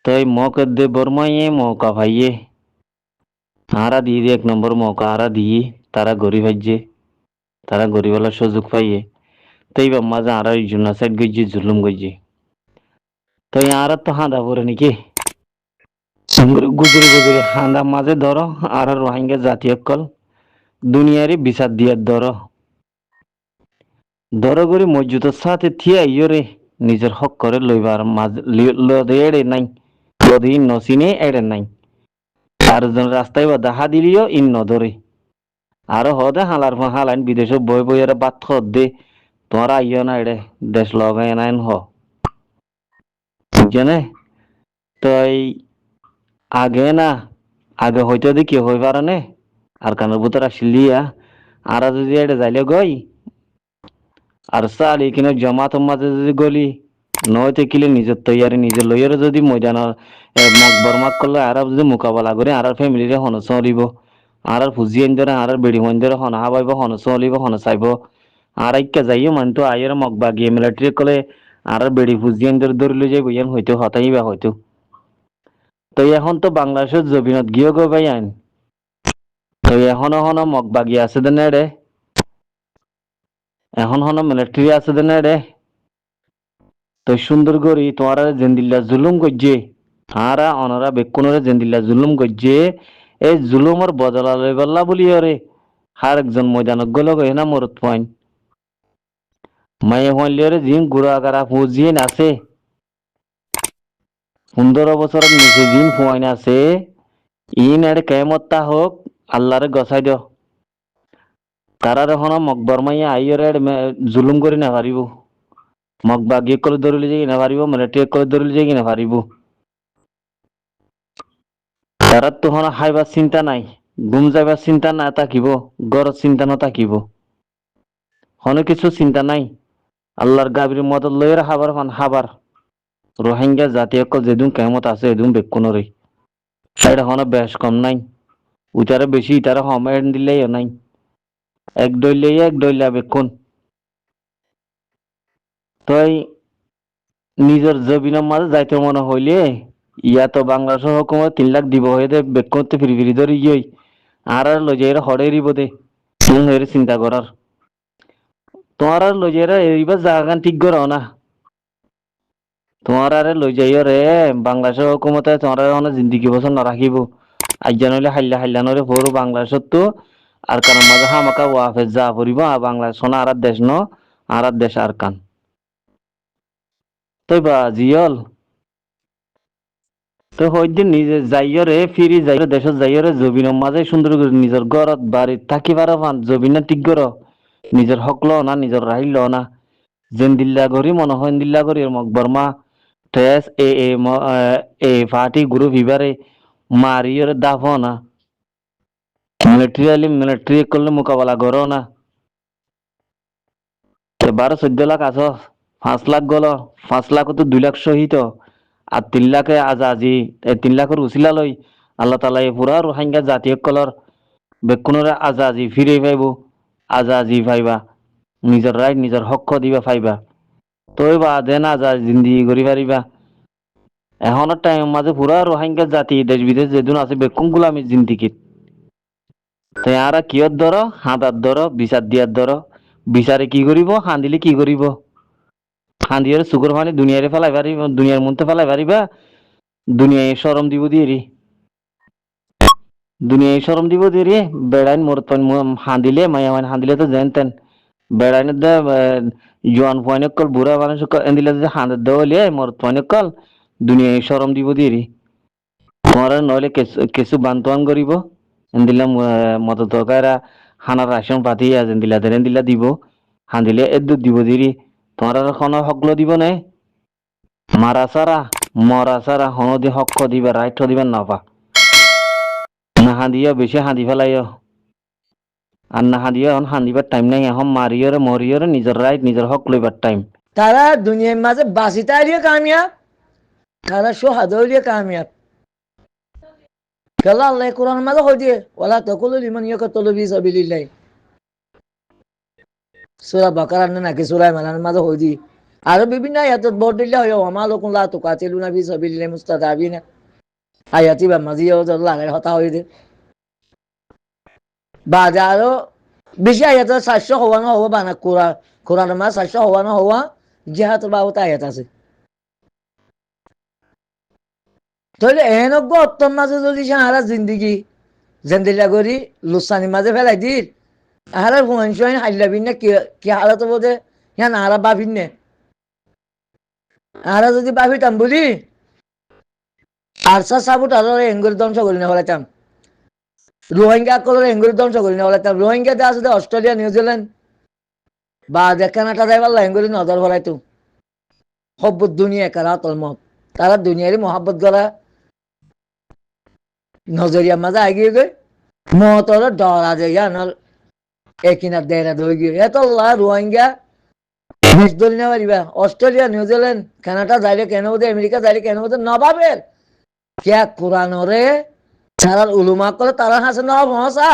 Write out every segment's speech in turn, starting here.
তাই মৌকা দে বর্মাইয়ে মৌকা ভাইয়ে হারা দিয়ে এক নম্বর মৌকা হারা দিয়ে তারা গরিব হাইজে তারা গরিবেলার সুযোগ পাইয়ে তাই বা মাঝে আরা জুনা সাইড গইছে জুলুম গইছে তাই আর তো হাঁদা পরে নাকি গুজরে গুজরে হাঁদা মাঝে ধরো আর রোহিঙ্গা জাতীয় কল দুনিয়ারে বিচার দিয়ার ধরো ধরো করে মসজিদের সাথে থিয়া ইয়রে নিজের হক করে লইবার মাঝে লদে এড়ে নাই লদে ইন নসিনে এড়ে নাই আর জন রাস্তায় বা দাহা দিলিও ইন নধরে আরো হদে হালার হালাইন বিদেশে বই বইয়ের বাত দে তোরা ইয় না এড়ে দেশ লগাই নাইন হ বুঝছে তো এই আগে না আগে হয়তো দেখি হই পারে নে আর কানের ভিতর আসলিয়া আর যদি এটা যাইলে গই আর চালি কিনা জমাত মাঝে যদি গলি নয় কিলে নিজের তৈয়ারি নিজের লইয়ারে যদি ময়দানের বরমাক করলে আর যদি মোকাবেলা করে আর ফ্যামিলিরে হন চলিব আর ফুজিয়েন ধরে আর বেড়ি মন ধরে হন হাবাইব হন চলিব হন চাইব আর ইকা যাইও মানতো আয়ের মগবা গিয়ে মিলিটারি কলে আর বেড়ি ফুজিয়েন ধরে ধরলে যাইব ইয়ান হয়তো হতাই বা হয়তো তো এখন তো বাংলাদেশের জবিনত গিয়ে গো ভাই আইন তো এখনো হনো মগবাগি আছে দেন রে এখন হনো মিলিটারি আছে দেন রে তো সুন্দর করি তোমার জেন্দিল্লা জুলুম গজ্জে হারা অনরা বেকুনরে জেন্দিল্লা জুলুম গজ্জে এই জুলুমর বদলা লইবল্লা বলি রে হার একজন ময়দানত গেল গই না মরত পয়েন মায়ে হইলে জিন গুড়া গারা ফুজিন আছে 15 বছরের নিচে জিন ফুয়াইন আছে ইন এর কেমত্তা হোক আল্লাহরে গছাই দিও তারা এখন মকবর মাইয়া আইয়রে জুলুম করে না পারিব মগবাগিয়ে করে ধরিলে যাই না পারিব মিলিটারি করে ধরিলে যাই না পারিব তারা তো হন খাইবার চিন্তা নাই ঘুম যাইবার চিন্তা না থাকিব গড় চিন্তা না থাকিব হন কিছু চিন্তা নাই আল্লাহর গাবির মদত লইয়ের হাবার ফান হাবার রোহিঙ্গা জাতীয় যেদিন কেমত আছে এদিন বেকুনরে এটা হন বেশ কম নাই উতারে বেশি ইতারে সময় দিলেই নাই এক ডইলা বেকুন তাই নিজের জবিনের মাঝে যাইতে মনে হইলে ইয়া তো বাংলাদেশ হুকুমত 3 লাখ দিব হয়ে দে বেক করতে ফিরি ফিরি ধরে গিয়ে আর লজের হড়ে এরিব দে এর চিন্তা করার তোমার আর লজের এরিবার জায়গা ঠিক করো না তোমার আরে লই যাইও রে বাংলাদেশের হুকুমতে তোমার অনেক জিন্দিগি বছর না রাখিব আজ্ঞা নইলে হাল্লা হাল্লা নরে ভরু বাংলাদেশত তো আর কারণ মাঝে হামাকা ওয়াফে যা পড়িব আর বাংলাদেশ সোনা আর দেশ ন আর দেশ আর কান তই বা জিয়ল তো হইদিন নিজে যাইও রে ফিরি যাইও দেশত যাইও রে জবিনের মাঝে সুন্দর করে নিজের ঘরত বাড়িত থাকিবার ফান জবিনা ঠিক কর নিজের হক ল না নিজের রাহিল ল না যেন দিল্লা করি মনে হয় দিল্লা করি মকবরমা টেস এ ফাটি গ্রুপ ইবারে মারিয়র দাফ না মিলিটারি করলে মোকাবেলা করো না 12-14 লাখ আছো 5 লাখ গল 5 লাখ তো 2 লাখ শহীদ আর 3 লাখে আজাজি 3 লাখের উচিলা লই আল্লাহ তালা পুরা রোহিঙ্গা জাতীয় কলর বেকুনরে আজাজি ফিরে পাইব আজাজি পাইবা নিজের রাইট নিজের হক দিবা পাইবা তই বা দেন আজাদ জিন্দিগি করি পারিবা এখনের টাইম মাঝে পুরা রোহিঙ্গা জাতি দেশ বিদেশ যেদিন আছে বেকুন গুলামি জিন্দিগিত তাই আর কিয়র ধরো হাঁদার ধরো বিচার দিয়ার ধরো বিচারে কি করিব হাঁদিলে কি করিব হাঁদিয়ার চুকুর ফানি দুনিয়ারে ফেলাই পারিব দুনিয়ার মধ্যে ফেলাই পারিবা দুনিয়ায় সরম দিব দিয়ে রে দুনিয়ায় সরম দিব দিয়ে রে বেড়াইন মরত হাঁদিলে মায়া মানে হাঁদিলে তো জানতেন বেড়াইন দে জোয়ান পয়েন্ট কল বুড়া মানুষ এদিলে যে হাঁদের দেওয়ালে মরত পয়েন্ট কল দুনিয়ায় সরম দিব দিয়ে রে তোমার নইলে কিছু বান্তোয়ান করিব এদিলে মত তরকারা হানার রাশন পাতি এদিলা দেন দিলা দিব হাঁদিলে এদুর দিব দিয়ে তোমার কোনো হকলো দিব নাই মারা সারা মরা সারা হনদি হক দিবা রাইট দিবা নাপা না হাঁদিও বেশি হাঁদি ফেলাইও আর না হাঁদিও এখন হাঁদিবার টাইম নাই এখন মারিওরে মরিওরে নিজের রাইট নিজের হক লইবার টাইম তারা দুনিয়ার মাঝে বাঁচিতে আলিয়ে কামিয়াব তারা সোহাদলিয়ে কামিয়াব কেলা আল্লাহ কোরআন মাঝে হই দিয়ে ওলা তকুলুল ইমান ইয়াকাতুলু ফি সাবিলিল্লাহ সূরা বাকারা নাকি সূরা ইমরানের মাঝে হই দি আরো বিভিন্ন আয়াতত বোর্ড দিলে হয় আমালকুম লা তুকাতিলুনা ফি সাবিলিল্লাহি মুস্তাদাবিনা আয়াতি বা মাজিও লাগার হতা হয়ে দে বাদে আরো বেশি আয়াত 700 হওয়া না হওয়া বানা কোরআন মা 700 হওয়া না হওয়া জিহাদের বাবত আয়াত আছে তাহলে এনজ্ঞ অত্তম মাঝে যদি সাহারা জিন্দিগি জেন্দিলা করি লুসানি মাঝে ফেলাই দিল আহারা হুয়ান শুয়ান হাইলাবিন না কি হারা তো বোধে হ্যাঁ না হারা বাবিন নে আহারা যদি বাবিতাম বলি আরসা সাবুট আরো এঙ্গুল ধ্বংস করি না বলাইতাম রোহিঙ্গা কলর এঙ্গুল ধ্বংস করি না বলাইতাম রোহিঙ্গা দেওয়া আছে অস্ট্রেলিয়া নিউজিল্যান্ড বা কানাডা যাইবার এঙ্গুলি নজর ভরাইতো হব্বত দুনিয়া কারা তলমত তারা দুনিয়ারই মহাব্বত করা নজরিয়া মাঝে আগিয়ে গই মতর ডরা যে ইয়ানর একিনা দেরা দই গিয়ে এত রোহিঙ্গা দেশ দলি না পারিবা অস্ট্রেলিয়া নিউজিল্যান্ড কানাডা যাইলে কেন বোধে আমেরিকা যাইলে কেন বোধে নবাবের কে কোরআনরে তারা উলুমা করে তারা হাসে ন ভসা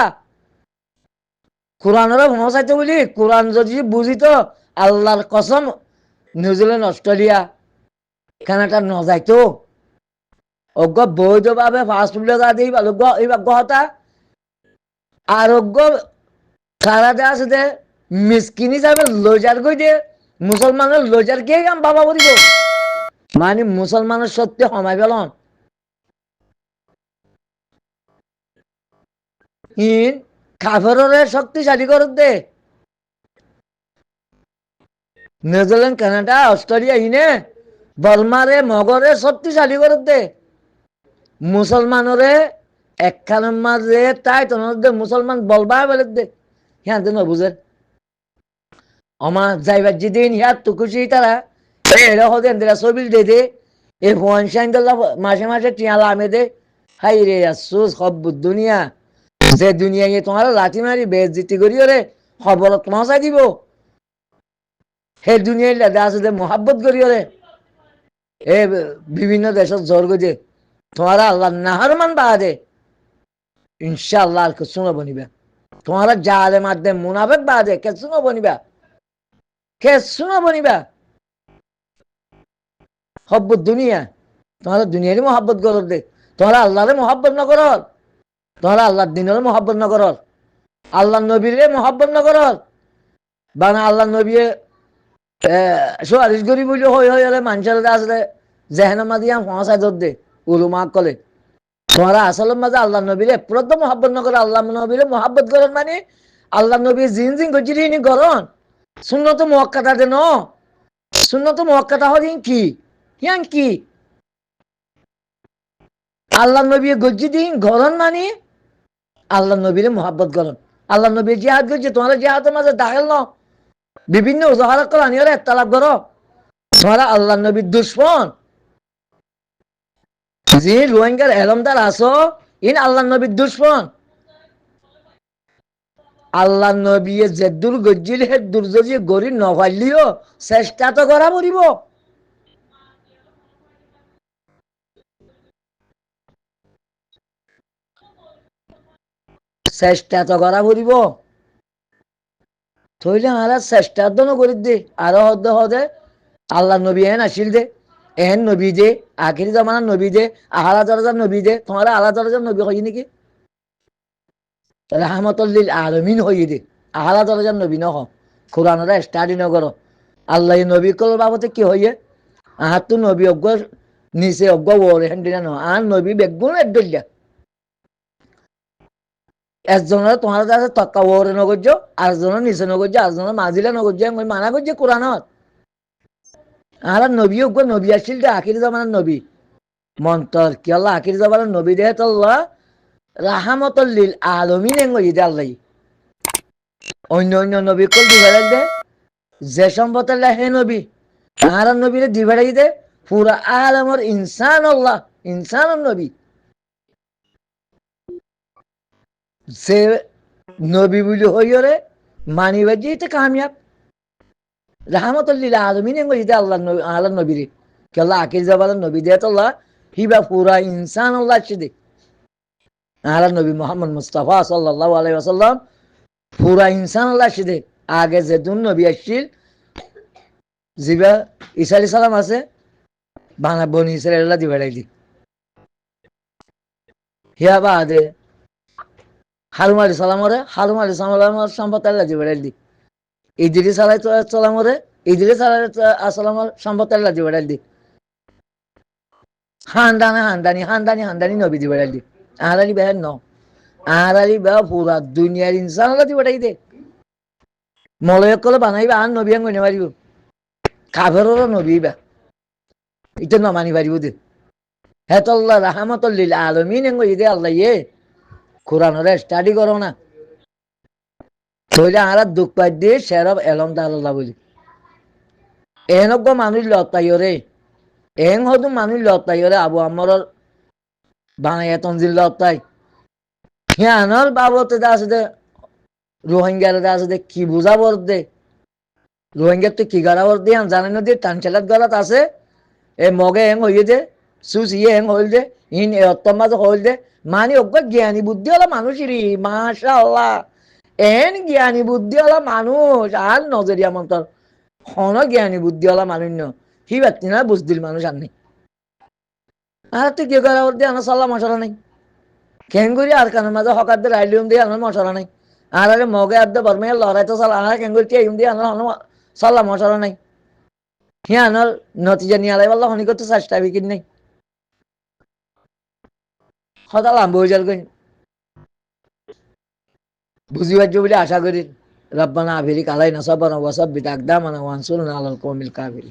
কোরআনরে ভসাইতে বলি কোরআন যদি বুঝিত আল্লাহর কসম নিউজিল্যান্ড অস্ট্রেলিয়া কানাডা নজাইতো অজ্ঞ বৈধভাবে ফাস্টফুড দিয়ে গহতা আরোগ্য সারা দে আছে দে মিসকিন হিসাবে লজার গই দে মুসলমানের লজার কে কাম বাবা বলিব মানে মুসলমানের সত্যি সমাই পেলন ইন কাফেররে শক্তিশালী করে দে নিউজিল্যান্ড কানাডা অস্ট্রেলিয়া ইনে বর্মারে মগরে শক্তিশালী করে দে মুসলমানরে একখানের মাঝে তাই তোমাদের মুসলমান বলবা বলে দে হ্যাঁ দেন বুঝে আমার যাইবার যেদিন হিয়ার তো খুশি তারা এরা হতেন তারা ছবি দে দে এই ফোন সাইন্দাল্লাহ মাসে মাসে টিয়ালা আমে দে হাই রে আফসোস সব দুনিয়া যে দুনিয়া তোমার লাঠি মারি বেজ্জিতি করি রে খবর পৌঁছাই দিব সেই দুনিয়ার দাদা আছে যে মোহাব্বত করি রে এ বিভিন্ন দেশত জোর গজে তোমারা আল্লাহ নাহার মান বাদে ইনশাআল্লাহ আর কিছু না বনিবা তোমারা জালে মাধ্যে মুনাফেক বাদে কিছু না বনিবা কিছু না বনিবা হব্বত দুনিয়া তোমারা দুনিয়ারই মোহাব্বত করো দে তোমরা আল্লাহরে মোহাব্বত না করো তোমরা আল্লাহর দিনের মোহাব্বত না করো আল্লাহ নবীরে মোহাব্বত না করো বানা আল্লাহ নবী সুয়ারিশ করি বলি হই হই মানুষের আসলে জেহেনামা দিয়া পৌঁছাই দর দে উলুমা কলে তোমরা আসলের মাঝে আল্লাহ নবীরে প্রথম মোহাব্বত না করে আল্লাহ নবীরে মোহাব্বত করেন মানে আল্লাহ নবী জিন জিন করছি নি গরন শূন্যত মক্কাটা দেন শূন্যত মক্কাটা হরিং কি ইয়াং কি আল্লাহ নবী গজ্জি দিন গরন মানে আল্লাহ নবীরে মোহাব্বত করেন আল্লাহ নবী জিহাদ করছে তোমরা জিহাদের মাঝে দাখেল ন বিভিন্ন উজাহারা করে আনিও একতালাপ করো তোমরা আল্লাহ নবীর দুশ্মন যে রোহিঙ্গার এলমদার আসো ইন আল্লাহ নবীর দুশ্মন আল্লাহ নবী যে দূর গজ্জিল হে দূর যদি গড়ি নভাইলিও চেষ্টা তো করা পড়িব চেষ্টা তো করা পড়িব থইলে আমরা চেষ্টার জন্য করি দে আরো হদে হদে আল্লাহ নবী এন আসিল দে এহেন নবী দে আখির জামানার নবী দে আহারা দরজার নবী দে তোমার আলা দরজার নবী হয় নাকি রাহমাতুল্লিল আলামিন হইয়ে দে আহারা দরজার নবী নহ কোরআনরা স্টাডি ন করো আল্লাহ নবী কল বাবতে কি হইয়ে আহার তো নবী অজ্ঞ নিচে অজ্ঞ ওরে হেন্ডিনা ন আর নবী বেগুন একদলিয়া একজনের তোমার কাছে তক্কা ওরে নগর্য আরেকজনের নিচে নগর্য আরেকজনের মাঝিলে নগর্য আমি মানা করছে কোরআনত আর নবী অজ্ঞ নবী আসছিল যে আখির জামানার নবী মন্তর কি আল্লাহ আখির জামানার নবী দেহে তো আল্লাহ রাহামতুল্লিল আলমিন এঙ্গিদে আল্লাহ অন্য অন্য নবী কল দিভাড়াই দে যে সম্পদের হে নবী আর নবীরে দিভাড়াই দে পুরা আলমর ইনসান আল্লাহ ইনসান নবী সে নবী বলি হইরে মানিবার যে এটা কামিয়াব রাহমাতুল্লিল আলমিন এঙ্গিদে আল্লাহ আল্লাহ নবীরে কি আল্লাহ আখির জামানার নবী দেহে তো আল্লাহ হিবা পুরা ইনসান আল্লাহ দে আল্লাহ নবী মোহাম্মদ মুস্তাফা সাল্লাল্লাহু আলাইহি ওয়াসাল্লাম পুরা ইনসান আল্লাহ দে আগে যে দুন নবী আসছিল জিবা ইসালি সালাম আছে বাংলা বনি ইসরায়েল দি বেড়াই দি হিয়া বা আদে হারুমারি সালামরে হারুমারি সালামর সম্পদ আল্লাহ দি বেড়াই দি ইদিরি সালাই সালামরে ইদিরি সালাই আসসালামর সম্পদ আল্লাহ দি বেড়াই দি হান্দানি নবী দি বেড়াই দি আহারি বেহেন ন আহারি বেহ পুরা দুনিয়ার ইনসান আল্লাহ দি বেড়াই দে মলয়ক কলে বানাইবা আন নবী আঙ্গ নেমারিব কাফেরও নবী বা এটা ন মানি পারিব দে হেতল্লাহ রাহমাতুল্লিল আলামিন এঙ্গ ইদে আল্লাহ ইয়ে কোরআনরে স্টাডি করো না তইলে আরা দুঃখ পাই দিয়ে শেরব এলম দাল্লাহ বলি এনজ্ঞ মানুষ লতাইরে এং হদু মানুষ লতাইরে আবু আমরর বানাইয়া তঞ্জিল লতাই হিয়ানর বাবতে আছে দে রোহিঙ্গার আছে দে কি বুঝা বর দে রোহিঙ্গার তো কি গাড়া বর দিয়ে জানে না দিয়ে টানচেলাত গলাত আছে এ মগে এং হইয়ে দে সুস ইয়ে এং হইল দে ইন অত্তম মাঝে হইল দে মানে অজ্ঞ জ্ঞানী বুদ্ধি হলো মানুষেরই মাশা আল্লাহ এন জ্ঞানী বুদ্ধি হলো মানুষ আর নজরিয়া মন্তর হন জ্ঞানী বুদ্ধি হলো মানুষ ন হি বাতি না বুঝদিল মানুষ আর নেই আর তুই কি করা ওর দিয়ে আমার সাল্লাহ মশলা নেই কেন করি আর কানের মাঝে হকারদের রাইলিউম দিয়ে আমার মশলা নেই আর আরে মগে আর বর্মে লড়াই তো সাল আর কেন করি টিম দিয়ে আমার সাল্লাহ মশলা নেই হি আনার নতিজা নিয়ে আলাই বললো হনি করতে চেষ্টা বিকিন নেই সদা লাম্ব হয়ে যাল বুঝি পারছো বলে আশা করি রব্বানা আফিরি কালাই না সব ওয়াসাব বিদাকদামানা ওয়ানসুরনা আলাল কওমিল কাফিরিন